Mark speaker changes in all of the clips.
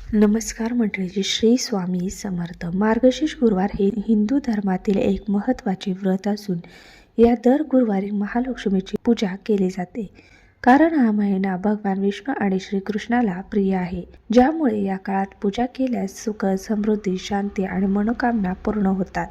Speaker 1: नमस्कार मंडळी, श्री स्वामी समर्थ. मार्गशीर्ष गुरुवार हे हिंदू धर्मातील एक महत्त्वाचे व्रत असून या दर गुरुवारी महालक्ष्मीची पूजा केली जाते. कारण हा महिना भगवान विष्णू आणि श्रीकृष्णाला प्रिय आहे, ज्यामुळे या काळात पूजा केल्यास सुख, समृद्धी, शांती आणि मनोकामना पूर्ण होतात.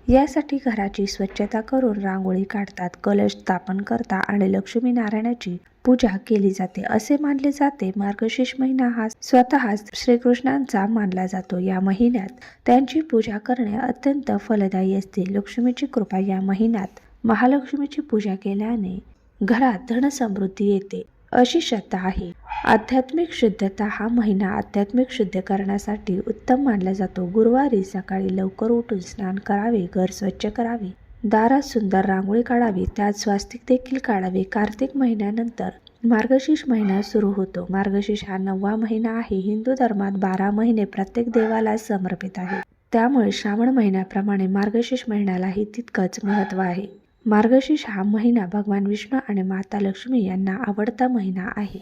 Speaker 1: यासाठी घराची स्वच्छता करून रांगोळी काढतात, कलश स्थापन करतात आणि लक्ष्मीनारायणाची पूजा केली जाते. असे मानले जाते मार्गशीर्ष महिना हा स्वतः श्रीकृष्णांचा मानला जातो. या महिन्यात त्यांची पूजा करणे अत्यंत फलदायी असते. लक्ष्मीची कृपा या महिन्यात महालक्ष्मीची पूजा केल्याने घरात धन समृद्धी येते अशी श्रद्धा आहे. आध्यात्मिक शुद्धता हा महिना आध्यात्मिक शुद्ध करण्यासाठी उत्तम मानला जातो. गुरुवारी सकाळी लवकर उठून स्नान करावे, घर स्वच्छ करावे, दारात सुंदर रांगोळी काढावी, त्यात स्वास्तिक देखील काढावे. कार्तिक महिन्यानंतर मार्गशीर्ष महिना सुरू होतो. मार्गशीर्ष हा 9वा महिना आहे. हिंदू धर्मात 12 महिने प्रत्येक देवाला समर्पित आहे. त्यामुळे श्रावण महिन्याप्रमाणे मार्गशीर्ष महिन्यालाही तितकंच महत्त्व आहे. मार्गशीर्ष हा महिना भगवान विष्णू आणि माता लक्ष्मी यांना आवडता महिना आहे.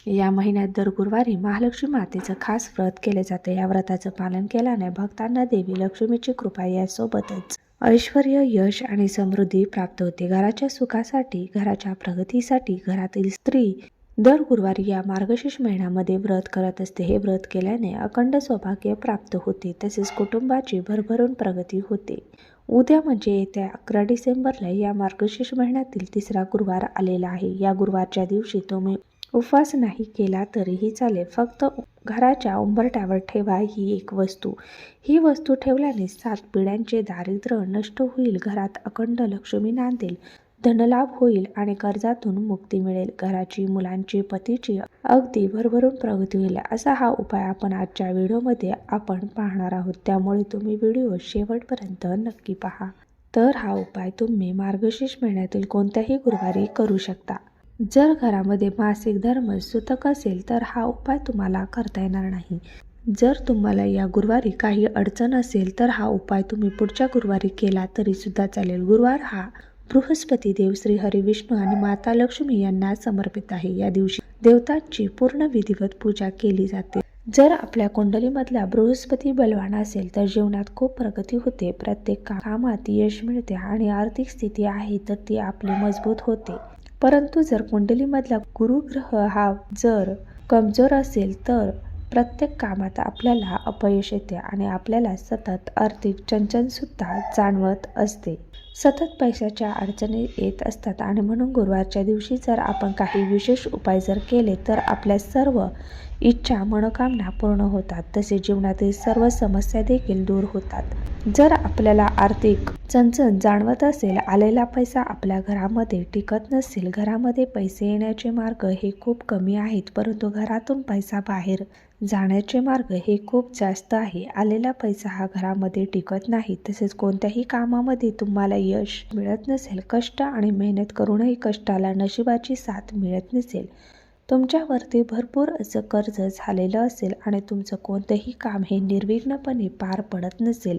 Speaker 1: या महिन्यात दर गुरुवारी महालक्ष्मी मातेचं खास व्रत केले जाते. या व्रताचं पालन केल्याने भक्तांना देवी लक्ष्मीची कृपा यासोबतच ऐश्वर्य, यश आणि समृद्धी प्राप्त होते. घराच्या सुखासाठी, घराच्या प्रगतीसाठी घरातील स्त्री दर गुरुवारी या मार्गशीर्ष महिन्यामध्ये व्रत करत असते. हे व्रत केल्याने अखंड सौभाग्य प्राप्त होते, तसेच कुटुंबाची भरभरून प्रगती होते. उद्या म्हणजे येत्या 11 डिसेंबरला या मार्गशीर्ष महिन्यातील 3रा गुरुवार आलेला आहे. या गुरुवारच्या दिवशी तुम्ही उपवास नाही केला तरीही चालेल. फक्त घराच्या उंबरठ्यावर ठेवा ही एक वस्तू. ही वस्तू ठेवल्याने 7 पिढ्यांचे दारिद्र्य नष्ट होईल, घरात अखंड लक्ष्मी नांदेल, धनलाभ होईल आणि कर्जातून मुक्ती मिळेल. घराची, मुलांची, पतीची अगदी भरभरून प्रगती होईल. असा हा उपाय आपण आजच्या व्हिडिओमध्ये आपण पाहणार आहोत. त्यामुळे तुम्ही व्हिडिओ शेवटपर्यंत नक्की पहा. तर हा उपाय तुम्ही मार्गशीर्ष महिन्यातील कोणत्याही गुरुवारी करू शकता. जर घरामध्ये मासिक धर्म सुतक असेल तर हा उपाय तुम्हाला करता येणार नाही. जर तुम्हाला या गुरुवारी काही अडचण असेल तर हा उपाय तुम्ही पुढच्या गुरुवारी केला तरी सुद्धा चालेल. गुरुवार हा बृहस्पती देव, श्री हरी विष्णू आणि माता लक्ष्मी यांना समर्पित आहे. या दिवशी देवतांची पूर्ण विधिवत पूजा केली जाते. जर आपल्या कुंडलीमधला बृहस्पती बलवान असेल तर जीवनात खूप प्रगती होते, प्रत्येक कामात यश मिळते आणि आर्थिक स्थिती आहे तर ती आपली मजबूत होते. परंतु जर कुंडलीमधला गुरुग्रह हा जर कमजोर असेल तर प्रत्येक कामात आपल्याला अपयश येते आणि आपल्याला सतत आर्थिक चणचण सुद्धा जाणवत असते. सतत पैशाच्या अडचणी येत असतात आणि म्हणून गुरुवारच्या दिवशी जर आपण काही विशेष उपाय जर केले तर आपल्या सर्व इच्छा, मनोकामना पूर्ण होतात. तसेच जीवनातील सर्व समस्या देखील दूर होतात. जर आपल्याला आर्थिक चणचण जाणवत असेल, आलेला पैसा आपल्या घरामध्ये टिकत नसेल, घरामध्ये पैसे येण्याचे मार्ग हे खूप कमी आहेत, परंतु घरातून पैसा बाहेर जाण्याचे मार्ग हे खूप जास्त आहे, आलेला पैसा हा घरामध्ये टिकत नाही, तसेच कोणत्याही कामामध्ये तुम्हाला यश मिळत नसेल, कष्ट आणि मेहनत करूनही कष्टाला नशिबाची साथ मिळत नसेल, तुमच्यावरती भरपूर असं कर्ज झालेलं असेल आणि तुमचं कोणतंही काम हे निर्विघ्नपणे पार पडत नसेल,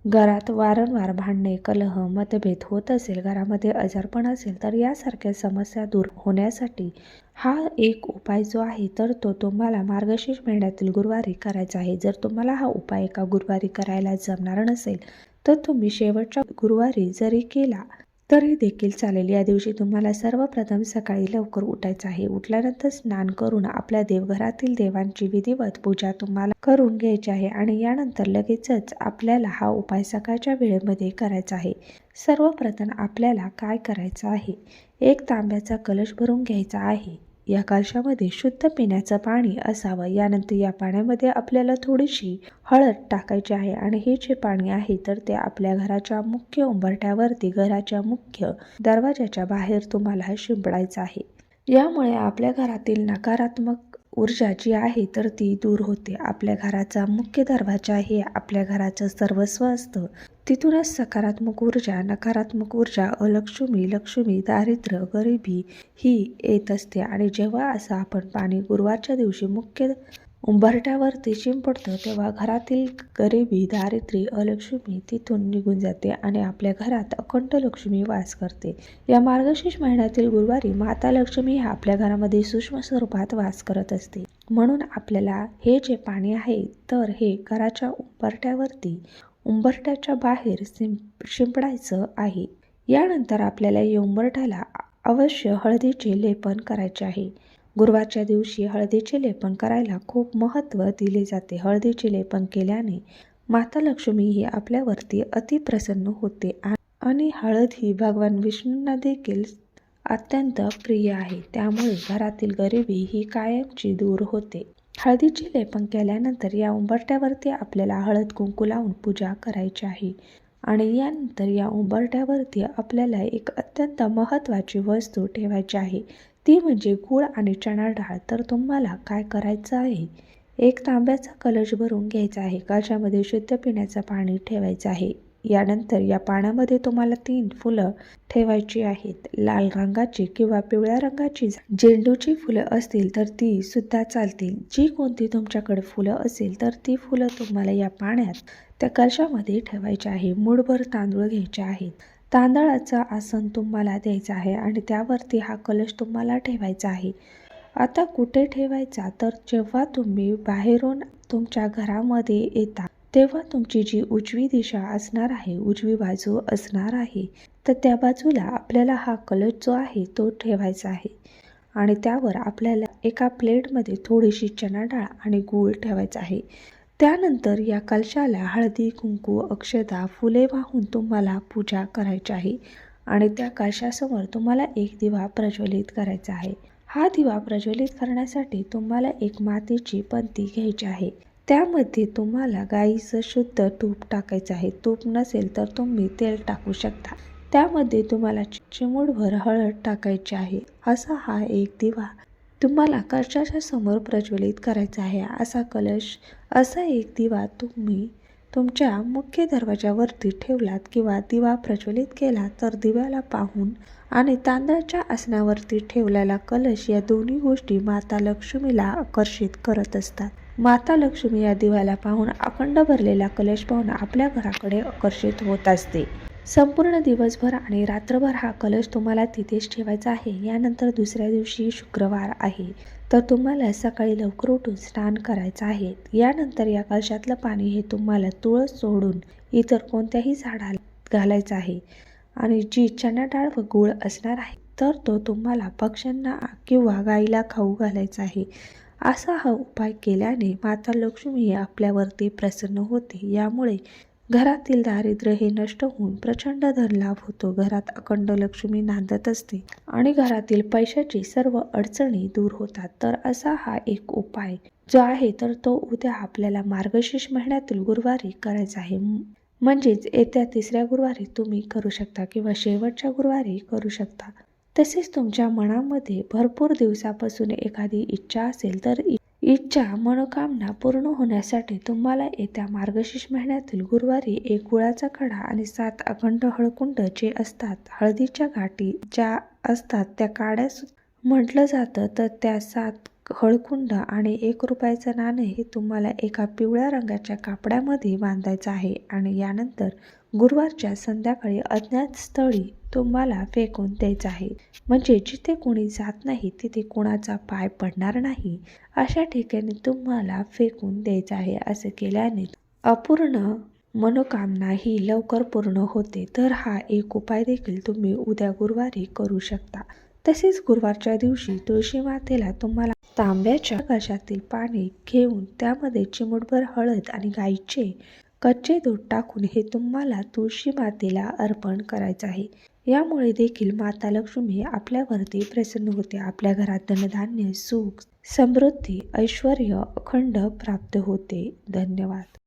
Speaker 1: घरात वारंवार भांडणे, कलह, मतभेद होत असेल, घरामध्ये आजारपण असेल तर यासारख्या समस्या दूर होण्यासाठी हा एक उपाय जो आहे तर तो तुम्हाला मार्गशीर्ष महिन्यातील गुरुवारी करायचा आहे. जर तुम्हाला हा उपाय एका गुरुवारी करायला जमणार नसेल तर तुम्ही शेवटच्या गुरुवारी जरी केला तरी देखील चालेल. या दिवशी तुम्हाला सर्वप्रथम सकाळी लवकर उठायचं आहे. उठल्यानंतर स्नान करून आपल्या देवघरातील देवांची विधिवत पूजा तुम्हाला करून घ्यायची आहे आणि यानंतर लगेचच आपल्याला हा उपाय सकाळच्या वेळेमध्ये करायचा आहे. सर्वप्रथम आपल्याला काय करायचं आहे, एक तांब्याचा कलश भरून घ्यायचा आहे. या कलशामध्ये शुद्ध पिण्याचं पाणी असावं. यानंतर या पाण्यामध्ये आपल्याला थोडीशी हळद टाकायची आहे आणि हे जे पाणी आहे तर ते आपल्या घराच्या मुख्य उंबरठ्यावरती, घराच्या मुख्य दरवाजाच्या बाहेर तुम्हाला शिंपडायचं आहे. यामुळे आपल्या घरातील नकारात्मक ऊर्जा जी आहे तर ती दूर होते. आपल्या घराचा मुख्य दरवाजा हे आपल्या घराचं सर्वस्व असतं. तिथूनच सकारात्मक ऊर्जा, नकारात्मक ऊर्जा, अलक्ष्मी, लक्ष्मी, दारिद्र्य, गरिबी ही येत असते. आणि जेव्हा असं आपण पाणी गुरुवारच्या दिवशी मुख्य उंबरठ्यावरती शिंपडतं तेव्हा घरातील गरिबी, दारिद्र्य, अलक्ष्मी तिथून निघून जाते आणि आपल्या घरात अखंड लक्ष्मी वास करते. या मार्गशीर्ष महिन्यातील गुरुवारी माता लक्ष्मी ह्या आपल्या घरामध्ये सूक्ष्म स्वरूपात वास करत असते. म्हणून आपल्याला हे जे पाणी आहे तर हे घराच्या उंबरठ्याच्या बाहेर शिंपडायचं आहे. यानंतर आपल्याला या उंबरठ्याला अवश्य हळदीचे लेपन करायचे आहे. गुरुवारच्या दिवशी हळदीचे लेपन करायला खूप महत्त्व दिले जाते. हळदीचे लेपन केल्याने माता लक्ष्मी ही आपल्यावरती अतिप्रसन्न होते आणि हळद ही भगवान विष्णूंना देखील अत्यंत प्रिय आहे. त्यामुळे घरातील गरिबी ही कायमची दूर होते. हळदीचे लेपन केल्यानंतर या उंबरठ्यावरती आपल्याला हळद कुंकू लावून पूजा करायची आहे आणि यानंतर या उंबरठ्यावरती आपल्याला एक अत्यंत महत्त्वाची वस्तू ठेवायची आहे, ती म्हणजे गूळ आणि चणा डाळ. तर तुम्हाला काय करायचं आहे, एक तांब्याचा कलश भरून घ्यायचा आहे. कलशामध्ये शुद्ध पिण्याचं पाणी ठेवायचं आहे. यानंतर या पाण्यामध्ये तुम्हाला 3 फुलं ठेवायची आहेत. लाल रंगाची किंवा पिवळ्या रंगाची झेंडूची फुलं असतील तर ती सुद्धा चालतील. जी कोणती तुमच्याकडे फुलं असेल तर ती फुलं तुम्हाला या पाण्यात त्या कलशामध्ये ठेवायची आहे. मूठभर तांदूळ घ्यायचे आहेत. तांदळाचं आसन तुम्हाला द्यायचं आहे आणि त्यावरती हा कलश तुम्हाला ठेवायचा आहे. आता कुठे ठेवायचा, तर जेव्हा तुम्ही बाहेरून तुमच्या घरामध्ये येता तेव्हा तुमची जी उजवी दिशा असणार आहे, उजवी बाजू असणार आहे, तर त्या बाजूला आपल्याला हा कलश जो आहे तो ठेवायचा आहे आणि त्यावर आपल्याला एका प्लेटमध्ये थोडीशी चणा डाळ आणि गूळ ठेवायचा आहे. त्यानंतर या कलशाला हळदी, कुंकू, अक्षता, फुले वाहून तुम्हाला पूजा करायची आहे आणि त्या कलशासमोर तुम्हाला एक दिवा प्रज्वलित करायचा आहे. हा दिवा प्रज्वलित करण्यासाठी तुम्हाला एक मातीची पंती घ्यायची आहे. त्यामध्ये तुम्हाला गाईचं शुद्ध तूप टाकायचं आहे. तूप नसेल तर तुम्ही तेल टाकू शकता. त्यामध्ये तुम्हाला चिमूटभर हळद टाकायची आहे. असा हा एक दिवा तुम्हाला कलशाच्या समोर प्रज्वलित करायचा आहे. असा एक दिवा तुम्ही तुमच्या मुख्य दरवाजावरती ठेवलात किंवा दिवा प्रज्वलित केला तर दिव्याला पाहून आणि तांदळाच्या आसनावरती ठेवलेला कलश या दोन्ही गोष्टी माता लक्ष्मीला आकर्षित करत असतात. माता लक्ष्मी या दिव्याला पाहून अखंड भरलेला कलश पाहून आपल्या घराकडे आकर्षित होत असते. संपूर्ण दिवसभर आणि रात्रभर हा कलश तुम्हाला तिथेच ठेवायचा आहे. यानंतर दुसऱ्या दिवशी शुक्रवार आहे तर तुम्हाला सकाळी लवकर उठून स्नान करायचं आहे. यानंतर या कलशातलं पाणी हे तुम्हाला तुळस सोडून इतर कोणत्याही झाडाला घालायचं आहे आणि जी चणा डाळ व गूळ असणार आहे तर तो तुम्हाला पक्ष्यांना किंवा गाईला खाऊ घालायचा आहे. असा हा उपाय केल्याने माता लक्ष्मी आपल्यावरती प्रसन्न होते. यामुळे घरातील दारिद्र्य हे नष्ट होऊन प्रचंड धनलाभ होतो. घरात अखंड लक्ष्मी नांदत असते आणि घरातील पैशाची सर्व अडचणी दूर होतात. तर असा हा एक उपाय जो आहे तर तो उद्या आपल्याला मार्गशीर्ष महिन्यातील गुरुवारी करायचा आहे. म्हणजेच येत्या 3ऱ्या गुरुवारी तुम्ही करू शकता किंवा शेवटच्या गुरुवारी करू शकता. तसेच तुमच्या मनामध्ये भरपूर दिवसापासून एखादी इच्छा असेल तर इच्छा मनोकामना पूर्ण होण्यासाठी तुम्हाला येत्या मार्गशीर्ष महिन्यातील गुरुवारी एक गुळाचा खडा आणि 7 अखंड हळकुंड जे असतात, हळदीच्या गाठी ज्या असतात त्या काड्या म्हटलं जातं, तर त्या 7 हळकुंड आणि 1 रुपयाचं नाणे हे तुम्हाला एका पिवळ्या रंगाच्या कापडामध्ये बांधायचं आहे आणि यानंतर गुरुवारच्या संध्याकाळी अज्ञात स्थळी तुम्हाला फेकून द्यायचं आहे. म्हणजे जिथे कोणी जात नाही तिथे कोणाचा पाय पडणार नाही अशा ठिकाणी तुम्हाला फेकून द्यायचं आहे. असं केल्याने अपूर्ण मनोकामना ही लवकर पूर्ण होते. तर हा एक उपाय देखील तुम्ही उद्या गुरुवारी करू शकता. तसेच गुरुवारच्या दिवशी तुळशी मातेला तुम्हाला तांब्याच्या कलशातील पाणी घेऊन त्यामध्ये चिमूटभर हळद आणि गाईचे कच्चे दूध टाकून हे तुम्हाला तुळशी मातेला अर्पण करायचं आहे. यामुळे देखील माता लक्ष्मी आपल्यावरती प्रसन्न होते. आपल्या घरात धनधान्य, सुख, समृद्धी, ऐश्वर्य अखंड प्राप्त होते. धन्यवाद.